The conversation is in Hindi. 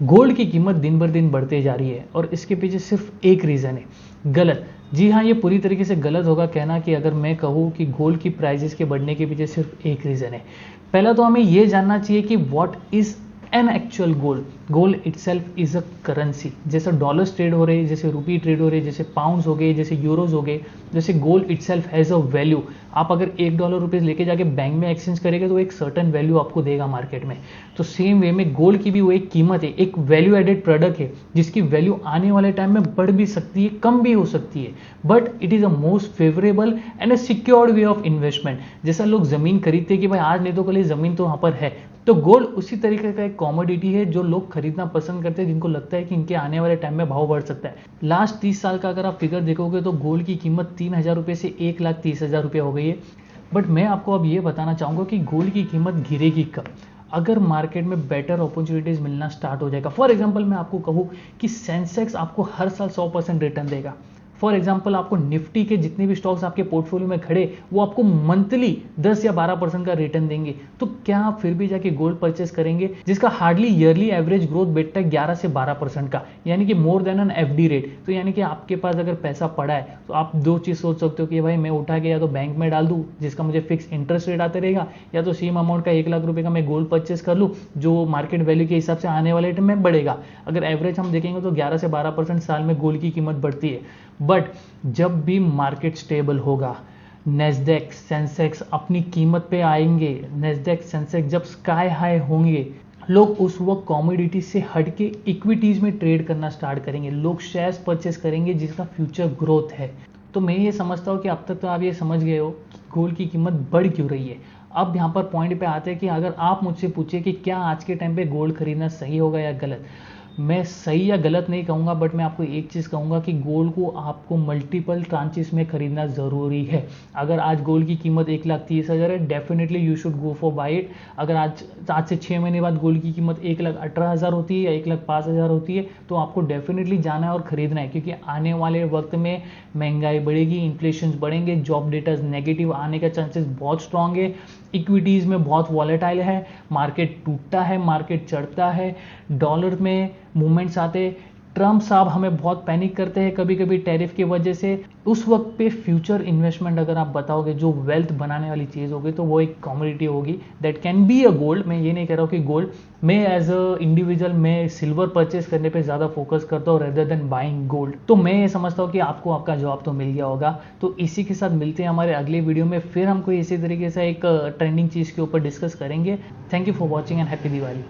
गोल्ड की कीमत दिन बर दिन बढ़ते जा रही है और इसके पीछे सिर्फ एक रीज़न है, गलत। जी हाँ, ये पूरी तरीके से गलत होगा कहना कि अगर मैं कहूँ कि गोल्ड की प्राइसेस के बढ़ने के पीछे सिर्फ एक रीज़न है। पहला तो हमें ये जानना चाहिए कि what is an actual gold. Gold itself is a currency. जैसे डॉलर्स ट्रेड हो रहे हैं, जैसे रुपी ट्रेड हो रहे हैं, जैसे पाउंड्स हो गए, जैसे यूरोज हो गए, जैसे gold itself has a value. आप अगर $1 रुपीज़ लेके जाके बैंक में एक्सचेंज करेंगे तो एक सर्टन वैल्यू आपको देगा मार्केट में। तो सेम वे में गोल्ड की भी वो एक कीमत है, एक वैल्यू एडेड प्रोडक्ट है जिसकी वैल्यू आने वाले टाइम में बढ़ भी सकती है, कम भी हो सकती है, but it is a most favourable and a secured way of investment. जैसा लोग ज़मीन खरीदते हैं कि भाई आज नहीं तो कल ये ज़मीन तो वहाँ पर है, तो गोल्ड उसी तरीके का एक कॉमोडिटी है जो लोग खरीदना पसंद करते हैं, जिनको लगता है कि इनके आने वाले टाइम में भाव बढ़ सकता है। लास्ट 30 साल का अगर आप फिगर देखोगे तो गोल्ड की कीमत 3,000 रुपये से 1,30,000 रुपये हो गई है। बट मैं आपको अब ये बताना चाहूँगा कि गोल्ड की कीमत गिरेगी कब, अगर मार्केट में बेटर अपॉर्चुनिटीज मिलना स्टार्ट हो जाएगा। फॉर एग्जांपल मैं आपको कहूँ कि सेंसेक्स आपको हर साल 100% रिटर्न देगा। फॉर एग्जाम्पल आपको निफ्टी के जितने भी स्टॉक्स आपके पोर्टफोलियो में खड़े वो आपको मंथली 10 या 12% का रिटर्न देंगे, तो क्या आप फिर भी जाके गोल्ड परचेस करेंगे जिसका हार्डली ईयरली एवरेज ग्रोथ बेटा है 11 से 12% का, यानी कि more than an FD rate. तो यानी कि आपके पास अगर पैसा पड़ा है तो आप दो चीज सोच सकते हो कि भाई मैं उठा के या तो बैंक में डाल दूं जिसका मुझे फिक्स इंटरेस्ट रेट आते रहेगा, या तो सेम अमाउंट का 1,00,000 रुपए का मैं गोल्ड परचेस कर लूँ जो मार्केट वैल्यू के हिसाब से आने वाले टाइम में बढ़ेगा। अगर एवरेज हम देखेंगे तो 11 से 12% साल में गोल्ड की कीमत बढ़ती है। बट जब भी मार्केट स्टेबल होगा, नेस्डेक सेंसेक्स अपनी कीमत पे आएंगे, नेस्डेक सेंसेक्स जब स्काई हाई होंगे, लोग उस वक्त कॉमोडिटी से हटके इक्विटीज में ट्रेड करना स्टार्ट करेंगे, लोग शेयर्स परचेस करेंगे जिसका फ्यूचर ग्रोथ है। तो मैं ये समझता हूँ कि अब तक तो आप ये समझ गए हो कि गोल्ड की कीमत बढ़ क्यों रही है। अब यहाँ पर पॉइंट पे आते हैं कि अगर आप मुझसे पूछे कि क्या आज के टाइम पे गोल्ड खरीदना सही होगा या गलत, मैं सही या गलत नहीं कहूँगा, बट मैं आपको एक चीज़ कहूँगा कि गोल्ड को आपको मल्टीपल ट्रांचेस में खरीदना ज़रूरी है। अगर आज गोल्ड की कीमत 1,30,000 है, definitely you should go for buy it. अगर आज से 6 महीने बाद गोल्ड की कीमत 1,18,000 होती है या 1,05,000 होती है तो आपको डेफिनेटली जाना है और खरीदना है, क्योंकि आने वाले वक्त में महंगाई बढ़ेगी, इन्फ्लेशन बढ़ेंगे, जॉब डेटा नेगेटिव आने का चांसेस बहुत स्ट्रांग है, इक्विटीज़ में बहुत वॉलेटाइल है, मार्केट टूटता है, मार्केट चढ़ता है, डॉलर में मूवमेंट्स आते, ट्रम्प साहब हमें बहुत पैनिक करते हैं कभी कभी टैरिफ की वजह से। उस वक्त पे फ्यूचर इन्वेस्टमेंट अगर आप बताओगे जो वेल्थ बनाने वाली चीज़ होगी तो वो एक कमोडिटी होगी that can be a gold. मैं ये नहीं कह रहा हूँ कि गोल्ड, मैं एज अ इंडिविजुअल मैं सिल्वर परचेस करने पे ज़्यादा फोकस करता हूँ रेदर देन बाइंग गोल्ड। तो मैं ये समझता हूँ कि आपको आपका जवाब तो मिल गया होगा। तो इसी के साथ मिलते हैं हमारे अगले वीडियो में, फिर हम कोई इसी तरीके से एक ट्रेंडिंग चीज़ के ऊपर डिस्कस करेंगे। Thank you for watching and happy Diwali.